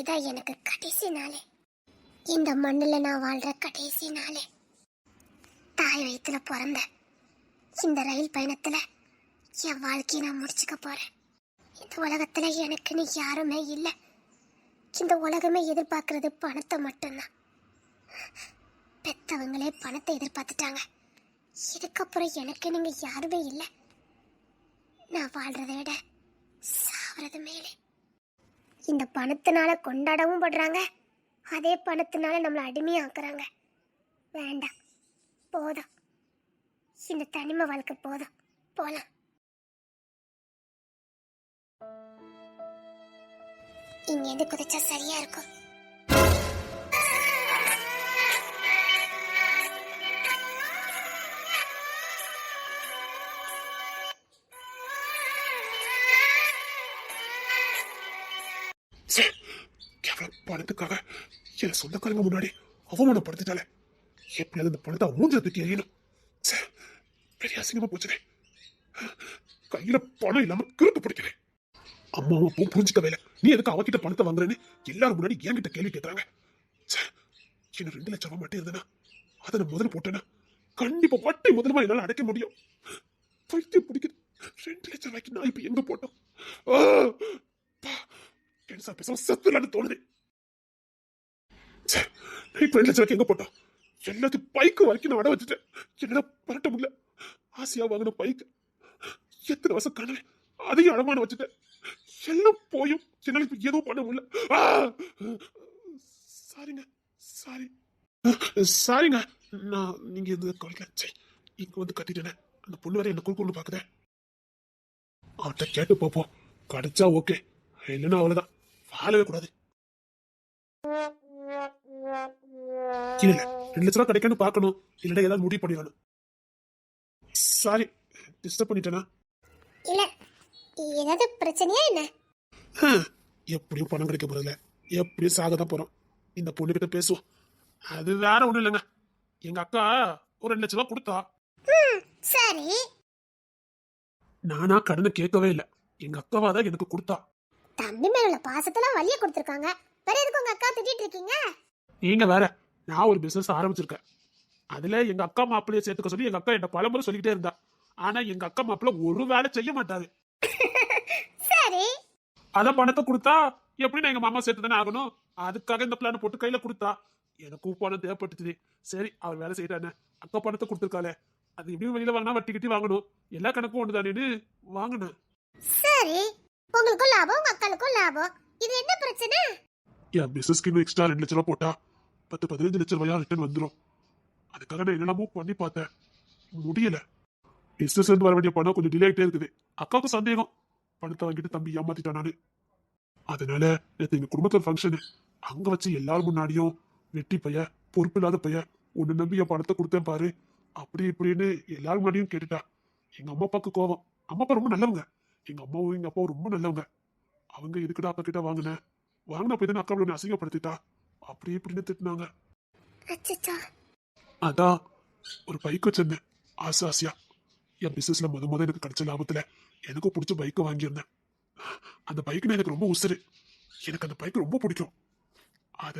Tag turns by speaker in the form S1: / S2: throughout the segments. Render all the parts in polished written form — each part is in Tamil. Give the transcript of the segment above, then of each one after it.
S1: இதான் எனக்கு கடைசி நாளே. இந்த மண்ணில் நான் வாழ்ற கடைசி நாளே. தாய் வயிற்றுல பிறந்த இந்த ரயில் பயணத்துல என் வாழ்க்கையை நான் முடிச்சுக்க போறேன். இந்த உலகத்துல எனக்குன்னு யாருமே இல்லை. இந்த உலகமே எதிர்பார்க்கறது பணத்தை மட்டும்தான். பெத்தவங்களே பணத்தை எதிர்பார்த்துட்டாங்க. இதுக்கப்புறம் எனக்கு நீங்க யாருமே இல்லை. நான் வாழ்றதை விட சாவறது மேலே. இந்த பணத்தினால கொண்டாடவும் படுறாங்க, அதே பணத்தினால நம்மளை அடிமையாக்குறாங்க. வேண்டாம், போதும். இந்த தனிமை வாழ்க்கை போதும், போலாம். இங்க எது குதிச்சா சரியா இருக்கும்.
S2: பணத்துக்காக என் சொந்தக்காரங்க முன்னாடி அவமானப்படுத்திட்டாலே. எப்படியாவது இந்த பணத்தை மூஞ்சில தூக்கி எறியணும். பெரிய அசிங்கமா போச்சுனே. கையில பணம் இல்லாம கிறுக்கு பிடிக்கிறேன். அம்மாவும் அப்பவும் புரிஞ்சுக்கவே இல்லை. நீ எதுக்கு அவகிட்ட பணத்தை வாங்குறேன்னு எல்லாரும் முன்னாடி என்கிட்ட கேள்வி கேட்கறாங்க. இன்னும் 2 லட்சம் ரூபாய் மட்டும் இருந்தேன்னா அதை நான் முதல்ல போட்டேன்னா கண்டிப்பா வட்டி முதல்ல என்னால அடைக்க முடியும். பைத்தியம் பிடிக்குது. 2 லட்சம் ரூபாய்க்கு நான் இப்ப எங்க போட்டோம்? செத்துலான்னு தோணுது. இப்ப 2 லட்சம் ரூபாய்க்கு எங்க போட்டோம்? எல்லாத்தையும் பைக்கு வரைக்கும் நான் அட வச்சுட்டேன். என்னால பரட்ட முடியல. ஆசையா வாங்கின பைக்கு எத்தனை வருஷம் கனவு, அதையும் அடமான வச்சுட்டேன். எல்லாம் போயும் என்னால இப்ப எதுவும் பண்ண முடியல. சாரிங்க, சாரி சாரிங்க. நான் நீங்க எது கவலைக்கல. இங்க வந்து கட்டிட்டேனே. அந்த பொண்ணு வேற என்ன குறுக்குன்னு பாக்குதேன். அவட்ட கேட்டு பார்ப்போம். கிடைச்சா ஓகே, இல்லைன்னா அவ்வளவுதான். வாழவே கூடாது. இல்ல 2 லட்சம் ரூபாய் கிடைக்கணும் பாக்கணும். இல்லடா ஏதாவது முடிவு பண்ணிடணும். சாரி, டிஸ்டர்ப் பண்ணிட்டேனா?
S1: இல்ல, ஏதாவது பிரச்சனையா என்ன?
S2: எப்படியும் பணம் கிடைக்க போறதில்ல. எப்படியும் சாகதான் போறோம். இந்த பொண்ணு கிட்ட பேசுவோம். அது வேற ஒண்ணும் இல்லைங்க. எங்க அக்கா ஒரு 2 லட்சம் ரூபாய் கொடுத்தா.
S1: சரி.
S2: நானா கடனை கேட்கவே இல்லை. எங்க அக்காவா தான் எனக்கு கொடுத்தா.
S1: தம்பி மேல உள்ள பாசத்துல வலிய கொடுத்திருக்காங்க. வேற எதுக்கு உங்க அக்கா திட்டிட்டு இருக்கீங்க?
S2: நீங்க வேற. நான் ஒரு பிசினஸ் ஆரம்பிச்சிருக்கேன். அதுல எங்க அக்கா மாப்பிள்ளைய சேர்த்துக்க சொல்லி எங்க அக்கா என்ன பலமுறை சொல்லிக்கிட்டே இருந்தா. ஆனா எங்க அக்கா மாப்பிள்ள ஒரு வேலை செய்ய மாட்டாரு.
S1: சரி.
S2: அத பணத்தை கொடுத்தா எப்படி நான் எங்க மாமா சேர்த்து தானே ஆகணும். அதுக்காக இந்த பிளான் போட்டு கையில கொடுத்தா. எனக்கும் பணம் தேவைப்பட்டுச்சு. சரி, அவர் வேலை செய்யறானே. அக்கா பணத்தை கொடுத்துருக்காளே, அது எப்படியும் வெளியில வாங்கினா வட்டி கட்டி வாங்கணும். எல்லா கணக்கும் ஒண்ணுதானேன்னு வாங்கினேன்.
S1: சரி, உங்களுக்கும் லாபம், உங்க அக்காளுக்கும் லாபம். இது என்ன பிரச்சனை?
S2: என் பிசினஸ்க்கு இன்னும் எக்ஸ்ட்ரா 2 லட்சம் ரூபாய் போட்டா 10-15 லட்சம் ரூபாயா ரிட்டர்ன் வந்துடும். அதுக்காக நான் என்னெல்லாமோ பண்ணி பார்த்தேன், முடியல. பிசினஸ் இருந்து வர வேண்டிய பணம் கொஞ்சம் டிலே ஆகிட்டே இருக்குது. அக்காவுக்கு சந்தேகம், பணத்தை வாங்கிட்டு தம்பி ஏமாத்திட்டான் நானு. அதனால நேற்று எங்க குடும்பத்துல ஃபங்க்ஷனு. அங்க வச்சு எல்லாரும் முன்னாடியும் வெட்டி பைய, பொறுப்பு இல்லாத பைய, உன்னை நம்பி என் பணத்தை கொடுத்தேன் பாரு, அப்படி இப்படின்னு எல்லாரும் முன்னாடியும் கேட்டுட்டா. எங்க அம்மா அப்பாவுக்கு கோவம். அம்மா அப்பா ரொம்ப நல்லவங்க. எங்க அம்மாவும் எங்க அப்பாவும் ரொம்ப நல்லவங்க. அவங்க எதுக்கிட்ட அக்கா கிட்ட வாங்கின போய் தானே அக்கா ஒன்று அசிங்கப்படுத்திட்டா. அப்படி இப்படின்னு திட்டினாங்க. அதான் ஒரு பைக் வச்சிருந்தேன் ஆசை ஆசையா. என் பிசினஸ்ல முத எனக்கு கிடைச்ச லாபத்துல எனக்கும் பிடிச்ச பைக்கை வாங்கியிருந்தேன். அந்த பைக்குன்னு எனக்கு ரொம்ப உசுரு. எனக்கு அந்த பைக் ரொம்ப பிடிக்கும். அத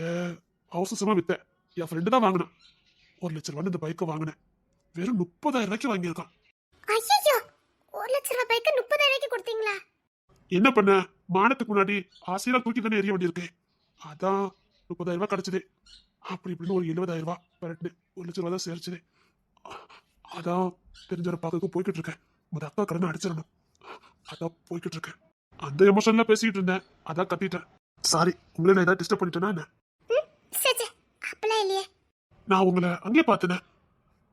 S2: அவசரமா வித்தேன். என் ஃப்ரெண்டு தான் வாங்கினேன். 1 லட்சம் ரூபாய் இந்த பைக்கை வாங்கினேன். வெறும் 30,000 ரூபாய்க்கு வாங்கியிருக்கான்.
S1: 1 லட்சம் ரூபாய் பைக்கு 30,000 ரூபாய்க்கு கொடுத்தீங்களா?
S2: என்ன பண்ண, மானத்துக்கு முன்னாடி ஆசையா தூக்கி தானே எரிய வேண்டியிருக்கு. அதான் 30,000 ரூபாய் கிடைச்சது. அப்படி இப்படின்னு ஒரு 70,000 ரூபாய் பரட்டு 1 லட்சம் ரூபாய் தான் சேர்ச்சுது. அதான் தெரிஞ்சவரை பார்க்க போய்கிட்டு இருக்கேன். மொத்த அக்கா கடனை அடிச்சிடணும். அதான் போய்கிட்டு இருக்கேன். அந்த எமோஷன்ல பேசிட்டு இருந்தேன், அதான் கத்திட்டேன். சாரி, உங்களை நான் ஏதாவது டிஸ்டர்ப் பண்ணிட்டேனா என்ன?
S1: அப்பலாம் இல்லையே.
S2: நான் உங்களை அங்கேயே பார்த்தேனே,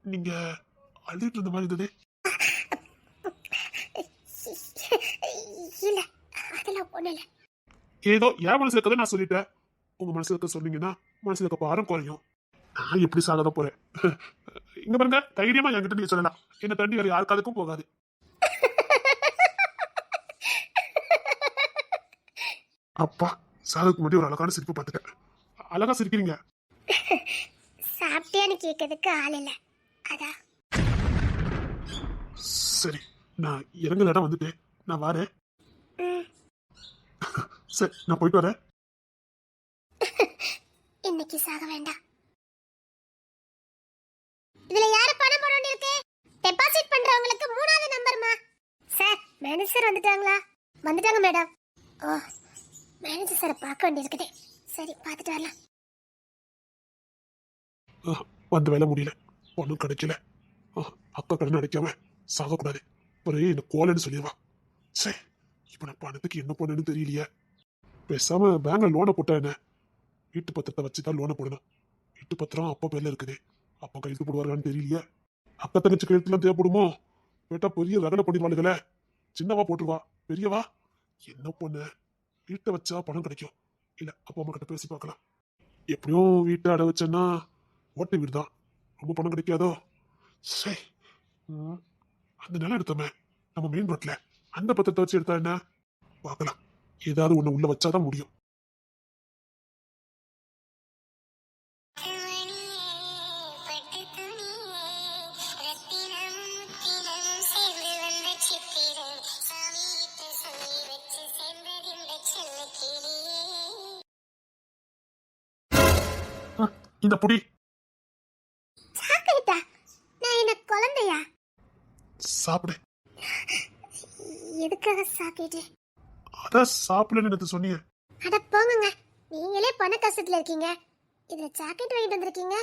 S2: நீங்க அழுதுட்டு இருந்த மாதிரி இருந்தது.
S1: இல்ல, அதெல்லாம் ஒண்ணு இல்ல.
S2: ஏதோ என் மனசுல இருக்கதை நான் சொல்லிட்டேன். உங்க மனசுல இருக்க சொன்னீங்கன்னா மனசுல இருக்க பாரம் குறையும். நான் எப்படி சாகத போறேன். இங்க பாருங்க, தைரியமா என்கிட்ட நீங்க சொல்லலாம். என்ன தண்டி வேற யாருக்காதுக்கும் போகாது. அப்பா, சாகத்துக்கு முன்னாடி ஒரு அழகான சிரிப்பு பார்த்துட்டேன். அழகா சிரிக்கிறீங்க.
S1: சாப்பிட்டியான்னு கேட்கறதுக்கு ஆள் இல்ல, அதான்.
S2: சரி, நான் இறங்குற இடம் வந்துட்டேன். நான் வரேன். சரி, நான் போயிட்டு வரேன்.
S1: இன்னைக்கு சாக வேண்டாம். இதுல யாரு பணம் போட வேண்டியிருக்கு? டெபாசிட் பண்றவங்களுக்கு 3வது நம்பர்மா. சார், மேனேஜர் வந்துட்டாங்களா? வந்துட்டாங்க மேடம். ஓ, மேனேஜர் சாரை பார்க்க வேண்டியிருக்குது. சரி, பார்த்துட்டு வரலாம்.
S2: வந்த வேலை முடியல, ஒன்றும் கிடைக்கல. அக்கா கடன் அடைக்காம சாகக்கூடாது. அப்புறம் என்ன கோலன்னு சொல்லிடுவா. சரி, இப்ப நான் பணத்துக்கு என்ன பண்ணணும்னு தெரியலையே. பேசாம பேங்க்ல லோனை போட்டா என்ன? வீட்டு பத்திரத்தை வச்சுதான் லோனை போடணும். வீட்டு பத்திரம் அப்பா பேர்ல இருக்குது. அப்பா கையெழுத்து போடுவாருன்னு தெரியலையே. அக்கா தங்கச்சி கையெழுத்துலாம் தேவைப்படுமோ? கேட்டா பெரிய ரகலை பண்ணிடுவாளுகளே. சின்னவா போட்டுருவா, பெரியவா என்ன பொண்ணு? வீட்டை வச்சா பணம் கிடைக்கும். இல்ல அப்பா அம்மா கிட்ட பேசி பார்க்கலாம். எப்படியும் வீட்டை அடை வச்சேன்னா ஓட்டு வீடு தான், ரொம்ப பணம் கிடைக்காதோ. சரி, அந்த நிலம் எடுத்தோமே நம்ம மெயின் ரோட்ல, அந்த பத்திரத்தை வச்சு எடுத்தா என்ன? பார்க்கலாம். ஏதாவது ஒண்ணு உள்ள வச்சாதான் முடியும். இந்த புடி
S1: சாக்கிட்டா? நான் என்ன குழந்தையா?
S2: சாப்பிடு.
S1: எதுக்காக சாப்பிட்டு?
S2: அதான் சாப்பிடலன்னு எனக்கு சொன்னீங்க.
S1: அட போங்க, நீங்களே பண கஷ்டத்துல இருக்கீங்க, இதுல சாக்லேட் வாங்கிட்டு வந்திருக்கீங்க.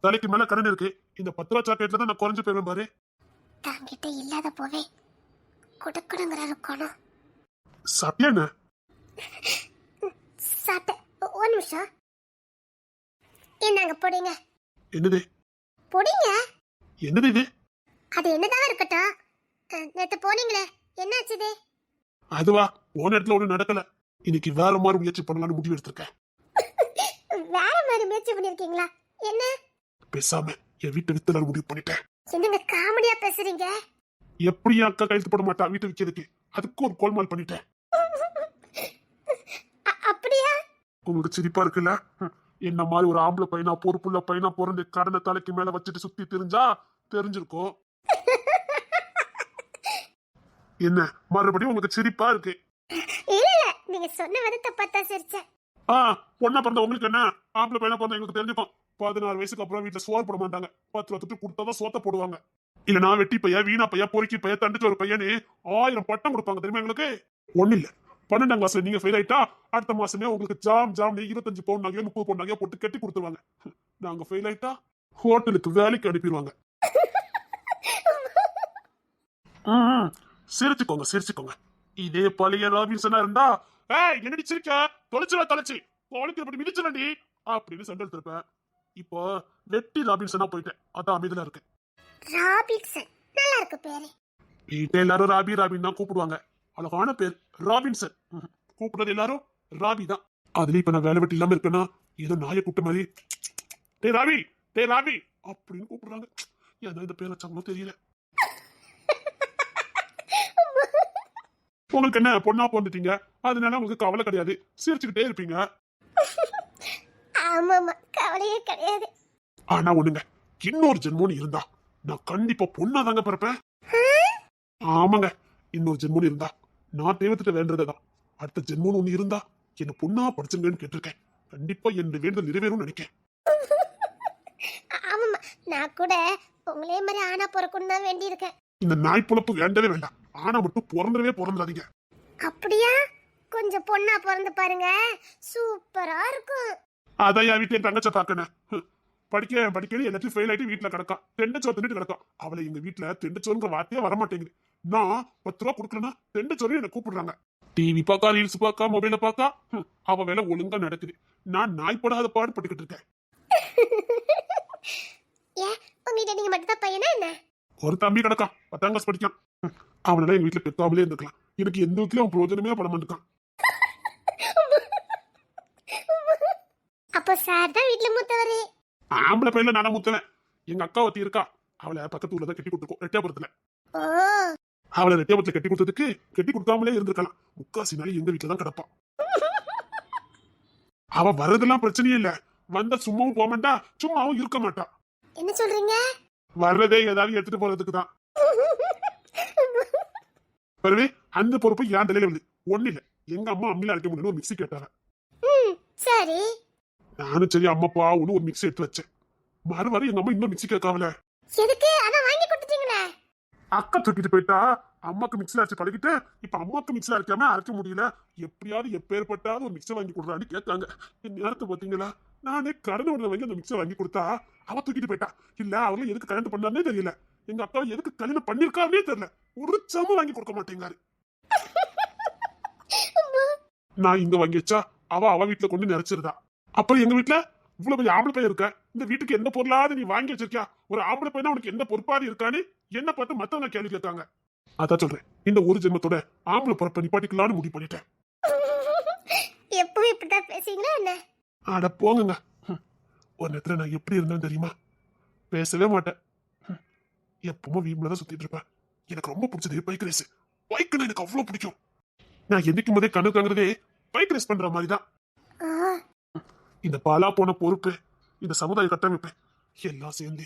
S2: தலைக்கு மேல கடன் இருக்கு. இந்த 10 ரூபா சாக்லேட்ல தான் நான் குறைஞ்சு போயிருவேன் பாரு.
S1: தாங்கிட்ட இல்லாத போவே கொடுக்கணுங்கிற இருக்கணும்.
S2: சாப்பிட்டியா என்ன?
S1: சாப்பிட்டேன். ஒரு நிமிஷம். என்னங்க பொடிங்க.
S2: என்னது
S1: பொடிங்க?
S2: என்னது இது?
S1: அது என்னதான் இருக்கட்டும். நேத்து போனீங்களே, என்னாச்சுது?
S2: அதுவா, போன இடத்துல ஒண்ணு நடக்கல. இன்னைக்கு வேற மாதிரி முயற்சி பண்ணலாம்னு முடிவு எடுத்திருக்கேன்.
S1: வேற மாதிரி முயற்சி பண்ணிருக்கீங்களா? என்ன?
S2: பேசாம என் வீட்டை வித்தலான்னு முடிவு பண்ணிட்டேன்.
S1: என்னங்க காமெடியா பேசுறீங்க?
S2: எப்படி அக்கா கையெழுத்து போட மாட்டா வீட்டை விற்கிறதுக்கு? அதுக்கு ஒரு கோல்மால் பண்ணிட்டேன்.
S1: அப்படியா?
S2: உங்களுக்கு சிரிப்பா இருக்குல்ல? என்ன மாதிரி ஒரு ஆம்பளை பையனா பொறுப்புள்ள பையனா பிறந்து கடனை தலைக்கு மேல வச்சுட்டு சுத்தி தெரிஞ்சா தெரிஞ்சிருக்கும். என்ன மறுபடியும் உங்களுக்கு சிரிப்பா இருக்கு?
S1: இல்ல, நீங்க சொன்ன விதத்தை பார்த்தா சிரிச்சேன்.
S2: பொண்ணா பிறந்த உங்களுக்கு என்ன? ஆம்பளை பையனா பிறந்த எங்களுக்கு தெரிஞ்சுக்கும். 16 வயசுக்கு அப்புறம் வீட்டுல சோறு போட மாட்டாங்க. 10 லட்சத்து கொடுத்தாதான் சோத்த போடுவாங்க. இல்லனா வெட்டி பையா, வீணா பையா, பொறுக்கி பையா, தண்டிச்சு ஒரு பையனு 1000 பட்டம் கொடுப்பாங்க தெரியுமா எங்களுக்கு? ஒண்ணு இல்ல, 12ஆம் கிளாஸ்ல நீங்க ஃபெயில் ஆயிட்டா அடுத்த மாசமே உங்களுக்கு ஜாம் 25 பவுன் நகையோ 30 பவுன் நகையோ போட்டு கட்டி கொடுத்துருவாங்க. நாங்க ஃபெயில் ஆயிட்டா ஹோட்டலுக்கு வேலைக்கு அனுப்பிடுவாங்க. சிரிச்சுக்கோங்க சிரிச்சுக்கோங்க. இதே பழைய ராபின்சனா இருந்தா, என்னடி சிரிக்க, தொலைச்சு கோழிக்கு மிதிச்சலடி அப்படின்னு சண்டை எடுத்திருப்பேன். இப்போ வெட்டி ராபின்சனா போயிட்டேன். அதான் அமைதியா இருக்கு.
S1: ராபின்சன் நல்லா இருக்கு பேரு.
S2: வீட்டை எல்லாரும் ராபி ராபின் தான் கூப்பிடுவாங்க. அழகான பேர் ராபின்சன். கூப்பிடுறது எல்லாரும் ராபி தான். அதுல இப்ப நான் வேலை வெட்டி இல்லாம இருக்கேன்னா ஏதோ நாயை கூப்பிட்ட மாதிரி டே ராபி அப்படின்னு கூப்பிடுறாங்க. ஏன்னா இந்த பேர் வச்சாங்களோ தெரியல. உங்களுக்கு என்ன, பொண்ணா பிறந்துட்டீங்க, அதனால உங்களுக்கு கவலை கிடையாது, சிரிச்சுக்கிட்டே இருப்பீங்க.
S1: ஆமாமா, கவலையே கிடையாது.
S2: ஆனா ஒண்ணுங்க, இன்னொரு ஜென்மோன்னு இருந்தா நான் கண்டிப்பா பொண்ணா தாங்க பிறப்பேன். ஆமாங்க, இன்னொரு ஜென்மோன்னு இருந்தா நான் தெய்வத்திட்ட வேண்டதான். அடுத்த ஜென்மோன்னு ஒண்ணு இருந்தா என்ன பொண்ணா படிச்சுங்கன்னு கேட்டிருக்கேன். கண்டிப்பா என் வேண்டுதல் நிறைவேறும் நினைக்கேன்.
S1: ஆமாமா, நான் கூட உங்களே மாதிரி ஆனா பிறக்கணும் தான் வேண்டி இருக்கேன்.
S2: இந்த நாய் பொழப்பு வேண்டவே வேண்டாம். ஆனா மட்டும் பிறந்துடாதீங்க.
S1: அப்படியா? கொஞ்சம் பொண்ணா பிறந்து பாருங்க, சூப்பரா இருக்கும்.
S2: அதான் என் வீட்டுல தங்கச்ச பாக்கணும். படிக்க எல்லாத்தையும் ஃபெயில் ஆயிட்டு வீட்டுல கிடக்கா, தெண்டச்சோறு தின்னுட்டு கிடக்கா. அவளை எங்க வீட்டுல தெண்டச்சோறுங்கிற வார்த்தையே வரமாட்டேங்குது. நான் 10 ரூபா கொடுக்கலன்னா தெண்டச்சோறு என்ன கூப்பிடுறாங்க. டிவி பாக்கா, ரீல்ஸ் பாக்கா, மொபைல பாக்கா, அவ வேலை ஒழுங்கா நடக்குது. நான் நாய் போடாத பாடுபட்டுக்கிட்டு இருக்கேன்.
S1: ஏன் உங்ககிட்ட நீங்க மட்டும் தான் பையனா என்ன?
S2: ஒரு தம்பி கிடக்கான், 10ஆம் கிளாஸ் படிக்கான். அவனால எங்க வீட்டுல பெத்தாமலே இருந்துக்கலாம். எனக்கு எந்த விதத்துலயும் அவன் பிரயோஜனமே பட மாட்டான்.
S1: அப்போ சார் தான் வீட்டுல மூத்தவரு.
S2: ஆம்பளை பையல நானா மூத்தவன். எங்க அக்கா ஒருத்தி இருக்கா, அவளை பக்கத்து ஊர்ல தான் கட்டி கொடுத்துருக்கோம், ரெட்டியாபுரத்துல. அவளை ரெட்டியாபுரத்துல கட்டி கொடுத்ததுக்கு கட்டி கொடுக்காமலே இருந்திருக்கலாம். முக்காசி நாள் எங்க வீட்டுல தான் கிடப்பான். அவ வர்றதெல்லாம் பிரச்சனையே இல்ல, வந்தா சும்மாவும் போக மாட்டா, சும்மாவும் இருக்க மாட்டா.
S1: என்ன சொல்றீங்க?
S2: வர்றதே ஏதாவது எடுத்துட்டு போறதுக்கு தான். பரவே, அந்த பொறுப்பு என் தலையில விழுது. ஒண்ணு இல்ல, எங்க அம்மா அம்மில அரைக்க முடியும் ஒரு மிக்ஸி கேட்டாங்க.
S1: சரி,
S2: நானும் சரி அம்மாப்பா ஒண்ணு ஒரு மிக்ஸி எடுத்து வச்சேன். வர எங்க அம்மா இன்னும் மிக்ஸி கேட்காவல.
S1: எதுக்கு அதான் வாங்கி கொடுத்துட்டீங்களே.
S2: அக்கா தூக்கிட்டு போயிட்டா. அம்மாக்கு மிக்ஸில அரைச்சு பழகிட்டு இப்ப அம்மாக்கு மிக்ஸில அரைக்காம அரைக்க முடியல. எப்படியாவது எப்பேற்பட்டாவது ஒரு மிக்ஸை வாங்கி கொடுறான்னு கேட்காங்க. என் நேரத்தை பாத்தீங்களா? நானே கடன் உடனே வாங்கி அந்த மிக்ஸை வாங்கி கொடுத்தா அவ தூக்கிட்டு போயிட்டா. இல்ல அவங்களும் எதுக்கு கல்யாணம் பண்ணாருன்னே தெரியல. எங்க அக்காவை எதுக்கு கல்யாணம் பண்ணிருக்காருன்னே தெரியல. ஒரு சம வாங்கி கொடுக்க மாட்டேங்காரு. நான் இங்க வாங்கி வச்சா அவ வீட்டுல கொண்டு நிறைச்சிருந்தா. அப்புறம் எங்க வீட்டுல இவ்வளவு பெரிய ஆம்பளை பையன் இருக்க, இந்த வீட்டுக்கு எந்த பொருளாவது நீ வாங்கி வச்சிருக்கியா? ஒரு ஆம்பளை பையனா உனக்கு எந்த பொறுப்பாது இருக்கான்னு என்ன பார்த்து மத்தவங்க கேள்வி கேட்காங்க. அதான் சொல்றேன், இந்த ஒரு ஜென்மத்தோட ஆம்பளை பொறுப்பை நிப்பாட்டிக்கலான்னு முடிவு பண்ணிட்டேன்.
S1: எப்பவும் இப்படிதான் பேசுறீங்களா என்ன?
S2: அட போங்க. ஒரு நேரத்துல நான் எப்படி இருந்தேன் தெரியுமா? பேசவே மாட்டேன். எப்பவும் வீம்புல தான் சுத்திட்டு இருப்பேன். எனக்கு ரொம்ப பிடிச்சது பைக் ரேஸ். பைக்குன்னா எனக்கு அவ்வளவு பிடிக்கும். நான் என்னைக்கும் போதே கண்ணுக்காங்கிறதே பைக் ரேஸ் பண்ற மாதிரி தான். இந்த பாலா போன பொறுப்பு, இந்த சமுதாய கட்டமைப்பு எல்லாம் சேர்ந்து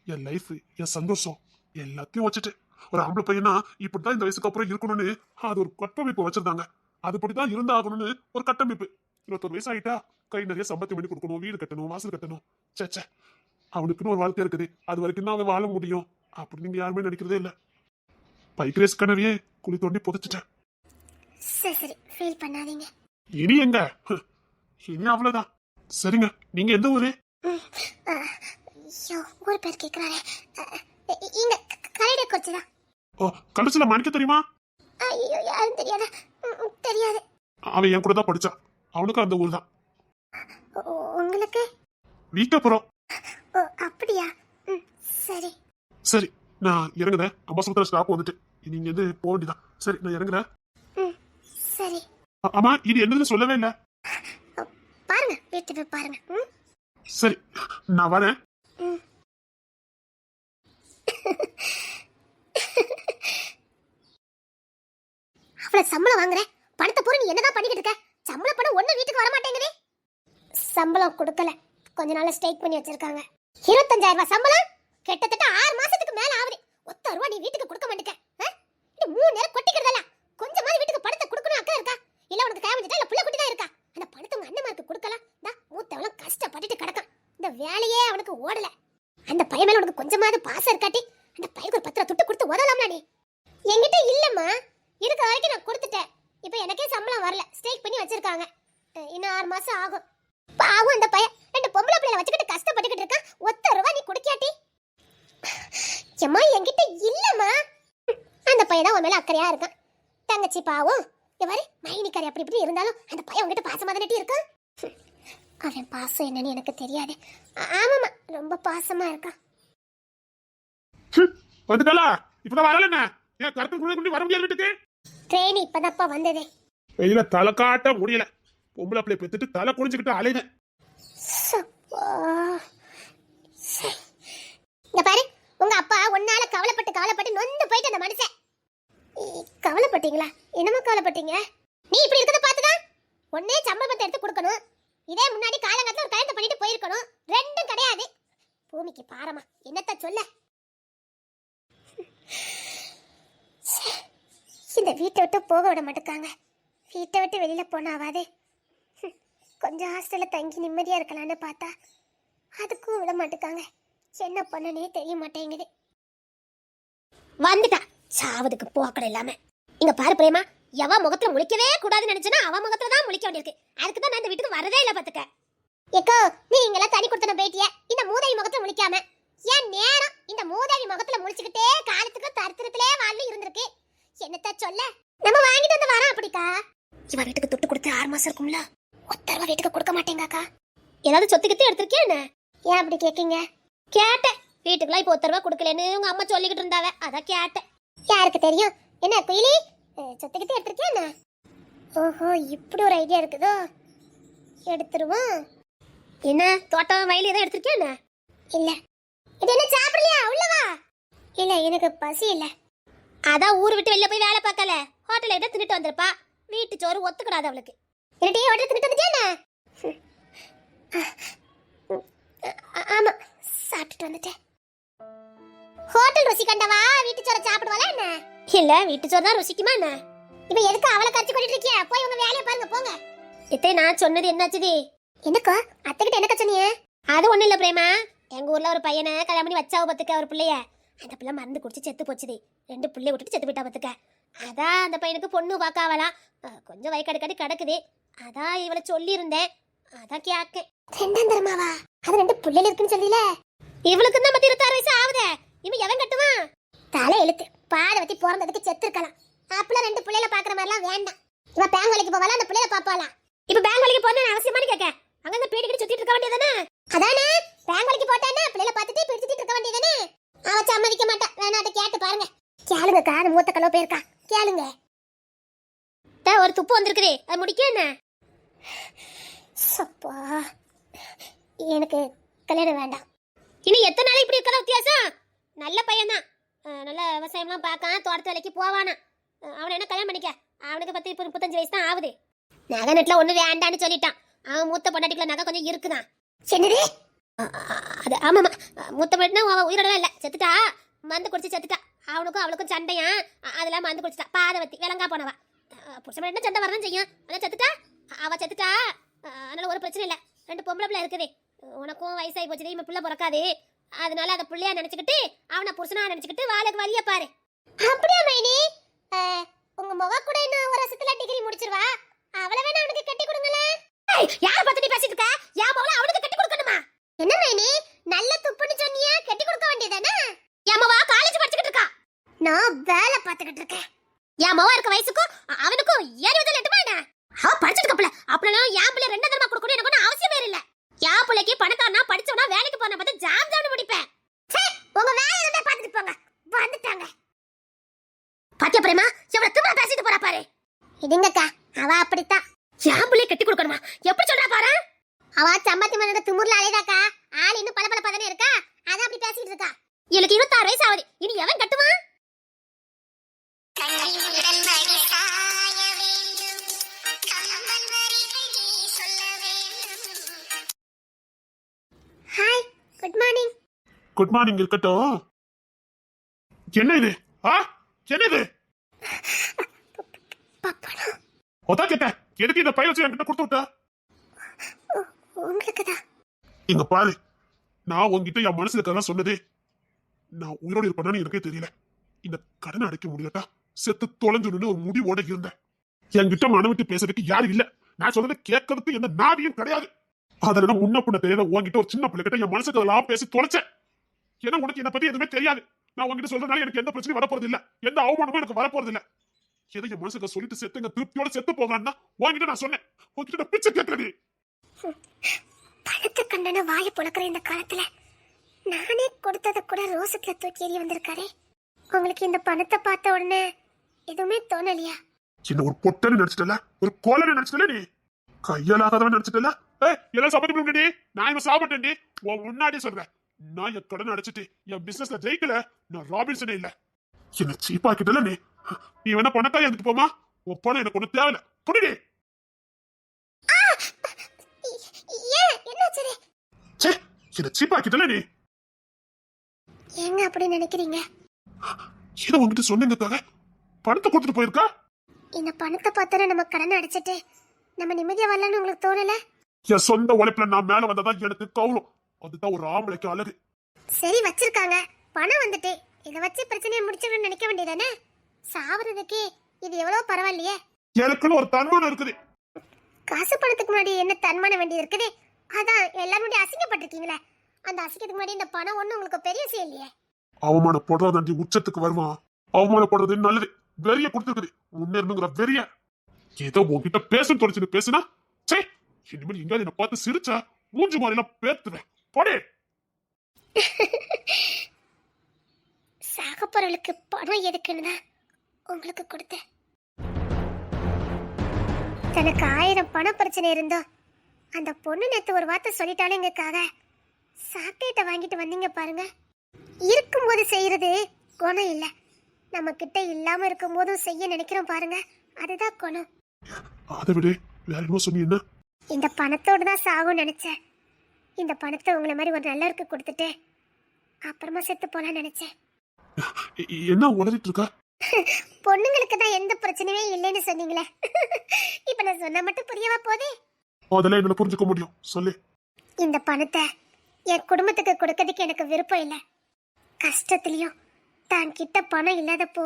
S2: என் லைஃப், என் சந்தோஷம் எல்லாத்தையும் வச்சுட்டு ஒரு ஆம்பளை பையனா இப்படிதான் இந்த வயசுக்கு அப்புறம் இருக்கணும்னு அது ஒரு கட்டமைப்பு வச்சிருந்தாங்க. அதுபடிதான் இருந்தாகணும்னு ஒரு கட்டமைப்பு. 21 வயசு ஆயிட்டா கை நிறைய சம்பளத்தை பண்ணி கொடுக்கணும், வீடு கட்டணும், வாசல் கட்டணும். சேச்சே, அவனுக்குன்னு ஒரு வாழ்க்கை இருக்குது. அது வரைக்கும் தான் அவன் வாழ முடியும் அப்படி நீங்க யாருமே நினைக்கிறதே இல்ல. பைக் ரேஸ் கனவையே குழி தோண்டி புதைச்சிட்டேன்.
S1: சரி ஃபீல் பண்ணாதீங்க.
S2: இனி எங்க? இனி அவ்வளவுதான். சரிங்க, நீங்க எந்த ஊரு?
S1: ஐயோ, ஊர் பேர் கேக்குறாரு. இங்க கலைடை கொச்சிதான்.
S2: ஓ, கடைசியில மாணிக்க தெரியுமா?
S1: ஐயோ, யாரும் தெரியாதா? தெரியாது.
S2: அவன் என் கூட தான் படிச்சான். அவனுக்கு அந்த ஊர் தான்.
S1: உங்களுக்கு?
S2: வீட்டப்புறம்.
S1: ஓ, அப்படியா? சரி
S2: சரி, நான் இறங்குறேன். அம்பாசமுத்திர ஸ்டாப் வந்துட்டு நீங்க வந்து போக வேண்டியதான். சரி, நான் இறங்குறேன்.
S1: சரி.
S2: ஆமா, இது என்னதுன்னு சொல்லவே இல்ல.
S1: பாருங்க, வீட்டு போய் பாருங்க.
S2: சரி, நான் வரேன்.
S1: அவ்வளவு சம்பளம் வாங்குறேன், பணத்தை பூரா நீ என்னதான் பண்ணிக்கிட்டு இருக்க? சம்பள பணம் ஒண்ணு வீட்டுக்கு வர மாட்டேங்குது. சம்பளம் கொடுக்கல, கொஞ்ச நாள் ஸ்ட்ரைக் பண்ணி வச்சிருக்காங்க. 25,000 ரூபாய் சம்பளம் கிட்டத்தட்ட 6 மாசத்துக்கு மேல ஆகுது. ஒத்த ரூபா நீ வீட்டுக்கு கொடுக்க மாட்டேங்க. 3 நேரம் கொட்டிக்கிறதல்ல, கொஞ்சமாவது வீட்டுக்கு பணத்தை கொடுக்கணும் அக்கா இருக்கா? இல்ல உனக்கு தேவைஞ்சிட்டா இல்ல புள்ள குட்டி தான் இருக்கா? அந்த பணத்தை உங்க அண்ணமாருக்கு கொடுக்கலாம். மூத்தவளும் கஷ்டப்பட்டுட்டு கிடக்கான். இந்த வேலையே அவனுக்கு ஓடல. அந்த பையன் மேல உனக்கு கொஞ்சமாவது பாசம் இருக்காட்டி அந்த பையனுக்கு ஒரு 10 ரூபா துட்டு கொடுத்து உதவலாம்ல நீ? என்கிட்ட இல்லம்மா, இருக்க வரைக்கும் நான் கொடுத்துட்டேன். இப்போ எனக்கே சம்பளம் வரல, ஸ்ட்ரைக் பண்ணி வச்சிருக்காங்க. இன்னும் 6 மாசம் ஆகும். பாவம் அந்த பையன் 2 பொம்பளை பிள்ளைகளை வச்சுக்கிட்டு கஷ்டப்பட்டுக்கிட்டு இருக்கான். ஒத்த ரூபா நீ குடிக்காட்டி? எம்மா, என்கிட்ட இல்லம்மா. அந்த பையன் தான் உன் மேல அக்கறையா இருக்கான். தங்கச்சி பாவம் எவ்வாறு மைனிக்காரி அப்படி இப்படி இருந்தாலும் அந்த பையன் உங்ககிட்ட பாசமா தானே இருக்கான். அவன் பாசம் என்னன்னு எனக்கு தெரியாது. ஆமாமா, ரொம்ப பாசமா இருக்கான்.
S2: வந்துட்டா இப்பதான் வரல. என்ன ஏன் கருத்து குடி வர முடியாது வீட்டுக்கு?
S1: ட்ரெயின் இப்பதாப்பா வந்ததே.
S2: வெயில தலை காட்ட முடியல. பொம்பளை பிள்ளை பெத்துட்டு தலை குடிஞ்சுக்கிட்டு அலையுதேன்.
S1: இங்க பாரு, உங்க அப்பா உன்னால கவலைப்பட்டு நொந்து போயிட்டு அந்த மனுஷன். கவலைப்பட்டீங்களா? என்னமா கவலைப்பட்டீங்க? நீ இப்படி இருக்கத பார்த்துதான் ஒன்னே சம்பள பணத்தை எடுத்து கொடுக்கணும். இதே முன்னாடி காலங்கத்துல ஒரு கல்யாணம் பண்ணிட்டு போயிருக்கணும். ரெண்டும் கிடையாது. பூமிக்கு பாரமா என்னத்த சொல்ல? இந்த வீட்டை விட்டு போக விட மாட்டேங்காங்க. வீட்டை விட்டு வெளியில போனாவாதே கொஞ்சம் ஹாஸ்டல்ல தங்கி நிம்மதியா இருக்கலாம்னு பார்த்தா அதுக்கும் விட மாட்டேங்காங்க. என்ன பண்ணனே தெரிய மாட்டேங்குது. வந்துட்டா சாவதுக்கு போக்கட இல்லாம. இங்க பாரு பிரேமா, எவ முகத்துல முழிக்கவே கூடாதுன்னு நினைச்சனா அவ முகத்துல தான் முழிக்க வேண்டியிருக்கு. அதுக்கு தான் நான் இந்த வீட்டுக்கு வரதே இல்ல பாத்துக்க. ஏக்கோ, நீ இங்கெல்லாம் தனி கொடுத்தன பேட்டிய இந்த மூதேவி முகத்துல முழிக்காம ஏன் நேரம் இந்த மூதேவி முகத்துல முழிச்சுக்கிட்டே காலத்துக்கு தரித்திரத்திலே வாழ்ந்து இருந்திருக்கு. என்னத்த சொல்ல? நம்ம வாங்கிட்டு வந்து வரோம் அப்படிக்கா. இவ வீட்டுக்கு துட்டு கொடுத்து 6 மாசம் இருக்கும்ல, ஒத்த ரூபா வீட்டுக்கு கொடுக்க மாட்டேங்காக்கா. ஏதாவது சொத்துக்கிட்டு எடுத்திருக்கியா என்ன? ஏன் அப்படி கேக்கீங்க? கேட்டேன். வீட்டுக்குலாம் இப்போ ஒத்த ரூபா கொடுக்கலன்னு உங்க அம்மா சொல்லிக்கிட்டு இருந்தாவ, அதான் கேட்டேன். யாருக்கு தெரியும்? என்ன குயிலி, சொத்துக்கிட்டு எடுத்திருக்கியா என்ன? ஓஹோ, இப்படி ஒரு ஐடியா இருக்குதோ? எடுத்துருவோம். என்ன தோட்டம் வயல் ஏதோ எடுத்திருக்கியா என்ன? இல்ல. இது என்ன சாப்பிடலையா? உள்ளவா. இல்ல, எனக்கு பசி இல்ல. அதான் ஊர் விட்டு வெளில போய் வேலை பார்க்கல, ஹோட்டல்ல கிட்ட தின்னுட்டு வந்திருப்பா. வீட்டு சோறு ஒத்துக்கிடாது அவளுக்கு. என்னடி ஹோட்டல் தின்னுட்டு வந்துட்டியா? ஆமா, சாப்பிட்டுட்டு வந்துட்டேன். ஹோட்டல் ருசி கண்டவா வீட்டு சோறு சாப்பிடுவாளா என்ன? இல்ல, வீட்டு சோறு தான் ருசிக்குமா என்ன? இப்ப எதுக்கு அவளை கரைச்சு கொட்டிட்டு இருக்கியா? போய் உங்க வேலையை பாருங்க, போங்க. இத்தே நான் சொன்னது என்னாச்சுடி? என்னக்கா அத்தைக்கிட்ட என்னக்கா சொன்னீங்க? அது ஒண்ணும் இல்ல பிரேமா, எங்க ஊர்ல ஒரு பையனை கல்யாணம் பண்ணி வச்சாவ பத்துக்க ஒரு பிள்ளைய. அந்த பிள்ளை மருந்து குடிச்சு செத்து போச்சுது. 2 பிள்ளைய விட்டுட்டு செத்து போயிட்டா பத்துக்க. அதான் அந்த பையனுக்கு பொண்ணு பார்க்காவலாம். கொஞ்சம் வயக்கடுக்கடி கிடக்குது. அதான் இவளை சொல்லியிருந்தேன். அதான் கேக்கேன். ரெண்டாம் தரமாவா? அது 2 பிள்ளைல இருக்குன்னு சொல்லல. இவளுக்கு தான் 26 வயசு ஆகுதே. இவன் எவன் கட்டுவான்? தலை எழுத்து பாட வத்தி பிறந்ததுக்கு செத்து இருக்கலாம். அப்பெல்லாம் 2 பிள்ளைல பாக்குற மாதிரிலாம் வேண்டாம். இவ பேங்க் வேலைக்கு போவாளா, அந்த பிள்ளைய பாப்பாளா? இப்ப பேங்க் வேலைக்கு போறேன்னு அவசியமானு கேட்க. அங்க பீடிக்கிட்டு சுத்திட்டு இருக்க வேண்டியதானே? அதானே பேங்க் வேலைக்கு போட்டானே பிள்ளைல பார்த்துட்டு பிடிச்சிட்டு இருக்க வேண்டியதானே? அவ சம்மதிக்க மாட்டா. வேணாட்ட கேட்டு பாருங்க. கேளுங்க காது மூத்த கலோ போயிருக்கா. கேளுங்க. ஒரு துப்பு வந்திருக்குது. அது முடிக்க என்ன? சப்பா, எனக்கு கல்யாணம் வேண்டாம். இனி எத்தனை நாளைக்கு இப்படி இருக்கதா வித்தியாசம்? நல்ல பையன்தான், நல்ல விவசாயம்லாம் பார்க்கான், தோட்டத்து வேலைக்கு போவானா. அவனை என்ன கல்யாணம் பண்ணிக்க? அவனுக்கு 35 வயசு தான் ஆகுது. நகை நெட்டில் ஒண்ணு வேண்டான்னு சொல்லிட்டான். அவன் மூத்த பொண்டாட்டிக்குள்ள நகை கொஞ்சம் இருக்குதான். என்னது? அது ஆமாமா, மூத்த பொண்டாட்டினா அவன் உயிரோட இல்ல, செத்துட்டா. மருந்து குடிச்சு செத்துட்டா. அவனுக்கும் அவளுக்கும் சண்டையா. அதெல்லாம் மருந்து குடிச்சிட்டா. பாதவத்தி விளங்கா போனவா. புருஷன் என்ன சண்டை வரதான் செய்யும். அதான் செத்துட்டா. அவ செத்துட்டா. அதனால ஒரு பிரச்சனை இல்ல. 2 பொம்பளை பிள்ளை இருக்குது. உனக்கும் வயசாகி போச்சு, இவன் பிள்ளை பிறக்காது. அதனால அதை பிள்ளையா நினைச்சுக்கிட்டு அவனை புருஷனா நினைச்சுக்கிட்டு வாளுக்கு வழிய பாரு. அப்படியா மைனி? உங்க முக கூட இன்னும் ஒரு வருஷத்துல டிகிரி முடிச்சிருவா. அவளை வேணா அவனுக்கு கட்டி கொடுங்களே. யார பத்தி நீ பேசிட்டு இருக்க? யா மவள அவனுக்கு கட்டி கொடுக்கணுமா? என்ன மைனி, நல்ல துப்புன்னு சொன்னியா, கட்டி கொடுக்க வேண்டியதானே? யாமவா காலேஜ் படிச்சிட்டு இருக்கா. நான் வேலை பார்த்துக்கிட்டு இருக்கேன். யாமவா இருக்க வயசுக்கும் அவனுக்கும் 78 என்ன? அவ படிச்சிட்டு கப்பல. அப்பலாம் யாம் பிள்ளை 2 தடவை கொடுக்கணும் எனக்கு ஒன்றும் அவசியமே இல்ல. யா பிள்ளைக்கு பணக்காரனா படிச்சவனா வேலைக்கு போன பார்த்து ஜாம் ஜாம்னு முடிப்பேன். உங்க வேலை இருந்தா பார்த்துட்டு போங்க. வந்துட்டாங்க. பாத்தியா பிரேமா, எவ்வளவு திமிரா பேசிட்டு போறா பாரு. இதுங்கக்கா, அவ அப்படித்தான். யாம் பிள்ளை கட்டி கொடுக்கணுமா? எப்படி சொல்றா பாரு. அவ சம்பத்தி மனோட திமிர்ல அலைதாக்கா. ஆள் இன்னும் பல பதனே இருக்கா. அதான் அப்படி பேசிட்டு இருக்கா. எனக்கு 26 வயசு ஆகுது. இனி எவன் கட்டுவான்? Hi, good morning.
S2: Good morning இருக்கட்டும். என்ன இது? என்ன இது?
S1: பாப்பா,
S2: அதான் கேட்டேன், எதுக்கு இந்த பையன் வச்சு என்கிட்ட கொடுத்து விட்ட?
S1: உங்களுக்கு தான்.
S2: இங்க பாரு, நான் உன்கிட்ட என் மனசுல இருக்கதான் சொன்னதே. நான் உயிரோடு இருப்பேன்னு எனக்கே தெரியல. இந்த கடனை அடைக்க முடியலட்டா செத்து தொலைஞ்சுன்னு ஒரு முடிவோட இருந்தேன். என்கிட்ட மனம் விட்டு பேசுறதுக்கு யாரும் இல்ல. நான் சொல்றதை கேட்கறதுக்கு எந்த நாதியும் கிடையாது. அதனால முன்ன பின்ன தெரியல உன்கிட்ட ஒரு சின்ன பிள்ளை கிட்ட என் மனசுக்கு அதெல்லாம் பேசி தொலைச்சேன். ஏன்னா உனக்கு என்னை பத்தி எதுவுமே தெரியாது. நான் உங்ககிட்ட சொல்றதுனால எனக்கு எந்த பிரச்சனையும் வரப்போறது இல்ல, எந்த அவமானமும் எனக்கு வரப்போறது இல்ல. எதை என் மனசுக்கு சொல்லிட்டு செத்துங்க திருப்தியோட செத்து போகலான்னா உன்கிட்ட நான் சொன்னேன். உன்கிட்ட பிச்சை கேட்கறது.
S1: பணத்தை கண்டன வாயை புழக்கிற இந்த காலத்துல நானே கொடுத்ததை கூட ரோசத்துல தூக்கி எறிய வந்திருக்காரே. உங்களுக்கு இந்த பணத்தை பார்த்த உடனே எதுவுமே தோணலையா?
S2: சின்ன ஒரு பொட்டன்னு நினைச்சிட்டல, ஒரு கோலன்னு நினைச்சிட்டல, நீ கையாலாகாதவன் நினைச்சிட்டல. எல்லாம் சப்போர்ட் பண்ணி நான் இவன் சாப்பிட்டேன்டி. உன் முன்னாடி சொல்றேன், நான் என் கடன் அடைச்சிட்டு என் பிசினஸ்ல ஜெயிக்கல. நான் ராபின்சனே இல்ல. என்ன சீப்பா கிட்டல நீ. நீ வேணா பணக்காரி வந்துட்டு போமா. உன் பணம் எனக்கு ஒண்ணு தேவையில்ல. புரியுது? என்ன சீப்பா கிட்டல நீ.
S1: ஏங்க அப்படி நினைக்கிறீங்க?
S2: ஏதோ உங்ககிட்ட சொன்னீங்கக்காக பணத்தை கொடுத்துட்டு போயிருக்கா.
S1: இந்த பணத்தை பார்த்தானே நம்ம கடனை அடைச்சிட்டு நம்ம நிம்மதியா வரலான்னு உங்களுக்கு தோணல?
S2: என் சொந்த உழைப்புல நான் மேல வந்ததான் எனக்கு கௌரவம். அதுதான் ஒரு ஆம்பளைக்கு அழகு.
S1: சரி வச்சிருக்காங்க, பணம் வந்துட்டு இத வச்சு பிரச்சனையை முடிச்சிடணும்னு நினைக்க வேண்டியதானே? சாவறதுக்கு இது எவ்வளவு பரவாயில்லையே.
S2: எனக்குன்னு ஒரு தன்மானம் இருக்குது.
S1: காசு பணத்துக்கு முன்னாடி என்ன தன்மானம் வேண்டியது இருக்குது? அதான் எல்லாரும் அசிங்கப்பட்டிருக்கீங்களே. அந்த அசிங்கத்துக்கு முன்னாடி இந்த பணம் ஒண்ணு உங்களுக்கு பெரிய விஷயம் இல்லையே.
S2: அவமானப்படுறதாண்டி உச்சத்துக்கு வருவான். அவமானப்படுறது நல்லது. வெறிய கொடுத்துருக்குது. முன்னேறணுங்கிற வெறிய. ஏதோ உன்கிட்ட பேச தொலைச்சுன்னு பேசுனா சே, இனிமேல் எங்காவது என்ன பார்த்து சிரிச்சா மூஞ்சி மாதிரிலாம் பேத்துவேன். போடே.
S1: சாகப்பொருளுக்கு பணம் எதுக்குன்னு உங்களுக்கு கொடுத்தேன். தனக்கு 1000 பண பிரச்சனை இருந்தோ அந்த பொண்ணு நேத்து ஒரு வார்த்தை சொல்லிட்டாலேங்கக்காக சாக்லேட்டை வாங்கிட்டு வந்தீங்க பாருங்க. இருக்கும்போது செய்யறது குணம் இல்ல, நம்ம கிட்ட இல்லாம இருக்கும் போதும் செய்ய நினைக்கிறோம் பாருங்க, அதுதான் குணம்.
S2: அதை விட வேற என்ன சொன்னீங்க?
S1: இந்த பணத்தோடு தான் சாகும் நினைச்சேன். இந்த பணத்தை உங்களை மாதிரி ஒரு நல்லவருக்கு கொடுத்துட்டு அப்புறமா செத்து போலாம் நினைச்சேன்.
S2: என்ன உளறிட்டு இருக்கா?
S1: பொண்ணுங்களுக்கு தான் எந்த பிரச்சனையுமே இல்லைன்னு சொன்னீங்களே. இப்ப நான் சொன்னா மட்டும் புரியவா போதே?
S2: அதெல்லாம் என்னால புரிஞ்சுக்க முடியும். சொல்லு.
S1: இந்த பணத்தை என் குடும்பத்துக்கு கொடுக்கறதுக்கு எனக்கு விருப்பம் இல்லை. கஷ்டத்துலயும் தான் கிட்ட பணம் இல்லாதப்போ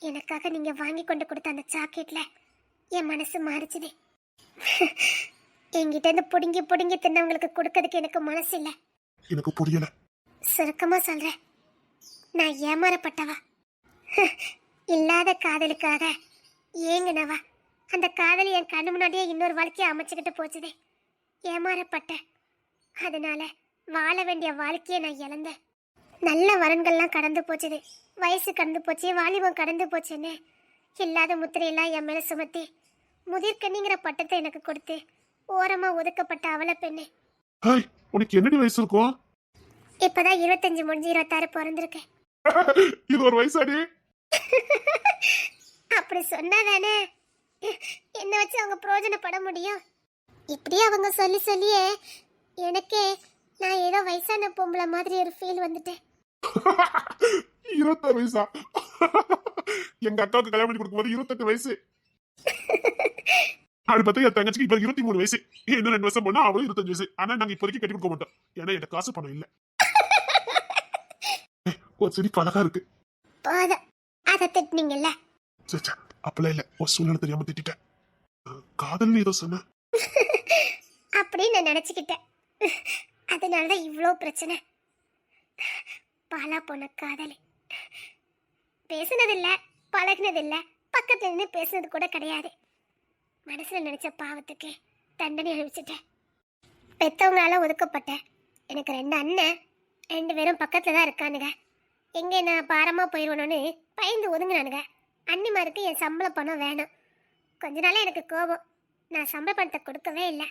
S1: எனக்காக நீங்க வாங்கி கொண்டு கொடுத்த அந்த சாக்லேட்ல என் மனசு மாறிச்சுது. என்கிட்ட இருந்து புடுங்கி புடுங்கி தின்னவங்களுக்கு கொடுக்கறதுக்கு எனக்கு மனசு இல்லை.
S2: எனக்கு புரியல.
S1: சுருக்கமா சொல்றேன், நான் ஏமாறப்பட்டவா. இல்லாத காதலுக்காக ஏங்குனவா. அந்த காதல் என் கண்ணு முன்னாடியே இன்னொரு வாழ்க்கையை அமைச்சுக்கிட்டு போச்சுதே. ஏமாறப்பட்டேன். அதனால வாழ வேண்டிய வாழ்க்கையை நான் இழந்தேன். நல்ல வரன்கள்லாம் கடந்து போச்சுது, வயசு கடந்து போச்சு, வாலிபம் கடந்து போச்சுன்னு இல்லாத முத்திரையெல்லாம் என் மேல சுமத்தி முதிர்கண்ணிங்கிற பட்டத்தை எனக்கு கொடுத்து ஓரமா ஒதுக்கப்பட்ட அவளை பெண்ணு.
S2: ஹாய், உனக்கு என்னடி வயசு இருக்கும்?
S1: இப்பதான் 25 முடிஞ்சு 26 பிறந்திருக்கேன்.
S2: இது ஒரு வயசாடி?
S1: அப்படி சொன்னாதானே என்ன வச்சு அவங்க பிரயோஜனப்பட முடியும். இப்படியே அவங்க சொல்லி சொல்லியே எனக்கே நான் ஏதோ வயசான பொம்பளை மாதிரி ஒரு ஃபீல் வந்துட்டேன்.
S2: 26 வயசா? எங்க அக்காவுக்கு கல்யாணம் பண்ணி கொடுக்கும்போது 28 வயசு. அது பார்த்தா என் தங்கச்சிக்கு இப்ப 23 வயசு. இன்னும் 2 வருஷம் போனா அவளும் 25 வயசு. ஆனா நாங்க இப்போதைக்கு கட்டி கொடுக்க மாட்டோம். ஏன்னா என்கிட்ட காசு பணம் இல்ல. ஒரு சிரிப்பு அழகா இருக்கு.
S1: போதும், அதை திட்டினீங்கல்ல.
S2: சச்சா, அப்பெல்லாம் இல்ல. ஒரு சூழ்நிலை தெரியாம திட்டேன். காதல்னு ஏதோ சொன்ன.
S1: அப்படின்னு நான் நினைச்சுக்கிட்டேன். அதனாலதான் இவ்வளோ பிரச்சனை. பாலா போன காதலி. பேசுனதில்ல, பழகினதில்ல, பக்கத்துல நின்று பேசுனது கூட கிடையாது. மனசுல நினைச்ச பாவத்துக்கு தண்டனை அனுப்பிச்சிட்டேன். பெத்தவங்களால ஒதுக்கப்பட்டேன். எனக்கு 2 அண்ணன், 2 பேரும் பக்கத்துல தான் இருக்கானுங்க. எங்க நான் பாரமா போயிடுவேணும்னு பயந்து ஒதுங்கினானுங்க. அண்ணிமாருக்கு என் சம்பள பணம் வேணும். கொஞ்ச நாளே எனக்கு கோபம். நான் சம்பள பணத்தை கொடுக்கவே இல்லை.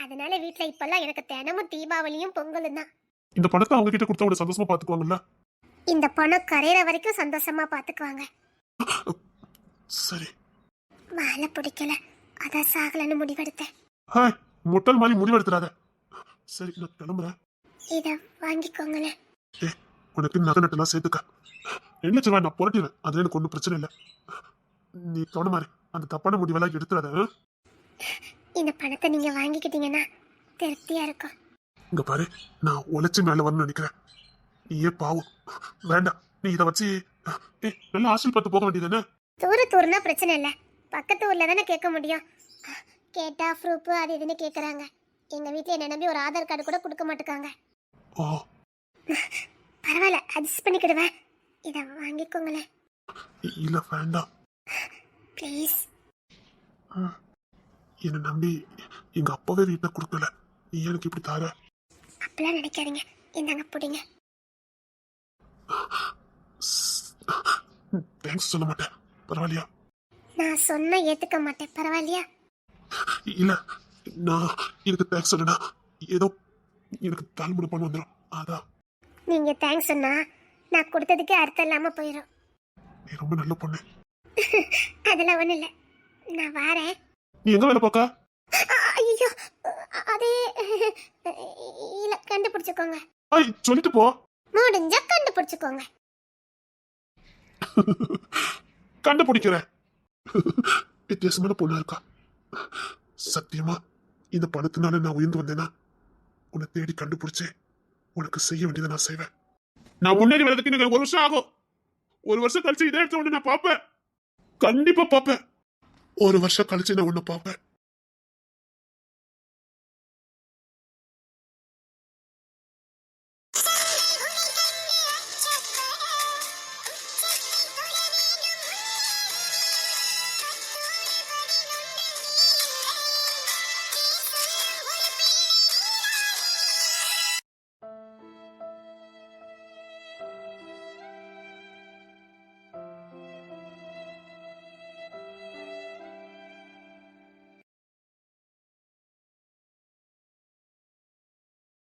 S1: அதனால வீட்டில் இப்பெல்லாம் எனக்கு தினமும் தீபாவளியும் பொங்கலும் தான்.
S2: இந்த பணத்தை அவங்க கிட்ட கொடுத்தா அவங்கள சந்தோஷமா பாத்துக்குவாங்கல்ல?
S1: இந்த பணம் கரையிற வரைக்கும் சந்தோஷமா பாத்துக்குவாங்க.
S2: சரி.
S1: மாலை பிடிக்கல, அதான் சாகலன்னு முடிவெடுத்தேன்.
S2: ஹாய், முட்டல் மாதிரி முடிவெடுத்துறாத. சரி, நான் கிளம்புறேன்.
S1: இத வாங்கிக்கோங்களேன்.
S2: உனக்கு நகை நட்டெல்லாம் சேர்த்துக்க. 2 லட்சம் ரூபாய் நான் புரட்டிடுவேன். அதுல எனக்கு ஒன்றும் பிரச்சனை இல்லை. நீ கவன மாதிரி அந்த தப்பான முடிவெல்லாம் எடுத்துறாத.
S1: இந்த பணத்தை நீங்க வாங்கிக்கிட்டீங்கன்னா திருப்தியா இருக்கும்.
S2: இங்க பாரு, நான் உழைச்சி மேல வரணும்னு நினைக்கிறேன். நீயே பாவம். வேண்டாம், நீ இதை வச்சு நல்ல ஹாஸ்டல் பார்த்து போக வேண்டியதுன்னு.
S1: தூரனா பிரச்சனை இல்லை, பக்கத்து ஊர்ல தானே கேட்க முடியும். கேட்டா ப்ரூஃப் அது இதுன்னு கேட்குறாங்க. எங்க வீட்டில் என்ன நம்பி ஒரு ஆதார் கார்டு கூட கொடுக்க மாட்டேங்காங்க.
S2: ஓ,
S1: பரவாயில்ல, அட்ஜஸ்ட் பண்ணிக்கிடுவேன். இதை வாங்கிக்கோங்களேன்.
S2: இல்ல வேண்டாம்
S1: ப்ளீஸ்.
S2: என்னை நம்பி எங்க அப்பாவே வீட்டை கொடுக்கல, நீ எனக்கு இப்படி தார?
S1: அப்படிலாம் நினைக்காதீங்க, இந்தாங்க பிடிங்க.
S2: தேங்க்ஸ் சொல்ல மாட்டேன், பரவாயில்லையா?
S1: நான் சொன்ன ஏத்துக்க மாட்டேன், பரவாயில்லையா?
S2: இல்ல, நான் இதுக்கு தேங்க்ஸ் சொல்லனா ஏதோ எனக்கு தாழ்முறை பண்ண வந்துடும், அதான்.
S1: நீங்க தேங்க்ஸ் சொன்னா நான் கொடுத்ததுக்கே அர்த்தம் இல்லாம போயிடும்.
S2: நீ ரொம்ப நல்ல பொண்ணு.
S1: அதெல்லாம் ஒண்ணு இல்ல, நான் வாரேன்.
S2: நீ எங்க வேலை பார்க்க?
S1: ஐயோ, அதே இல்ல, கண்டுபிடிச்சுக்கோங்க.
S2: சொல்லிட்டு போ.
S1: முடிஞ்சா கண்டுபிடிச்சுக்கோங்க.
S2: கண்டுபிடிக்கிறேன். வித்தியாசமான பொண்ணா இருக்கா. சத்தியமா இந்த பணத்தினால நான் உயர்ந்து வந்தேன்னா உன்னை தேடி கண்டுபிடிச்சு உனக்கு செய்ய வேண்டியதை நான் செய்வேன். நான் முன்னேறி வரதுக்கு எனக்கு 1 வருஷம் ஆகும். 1 வருஷம் கழிச்சு இதே எடுத்த உடனே நான் பார்ப்பேன். கண்டிப்பா பார்ப்பேன். 1 வருஷம் கழிச்சு நான் உன்னை பார்ப்பேன்.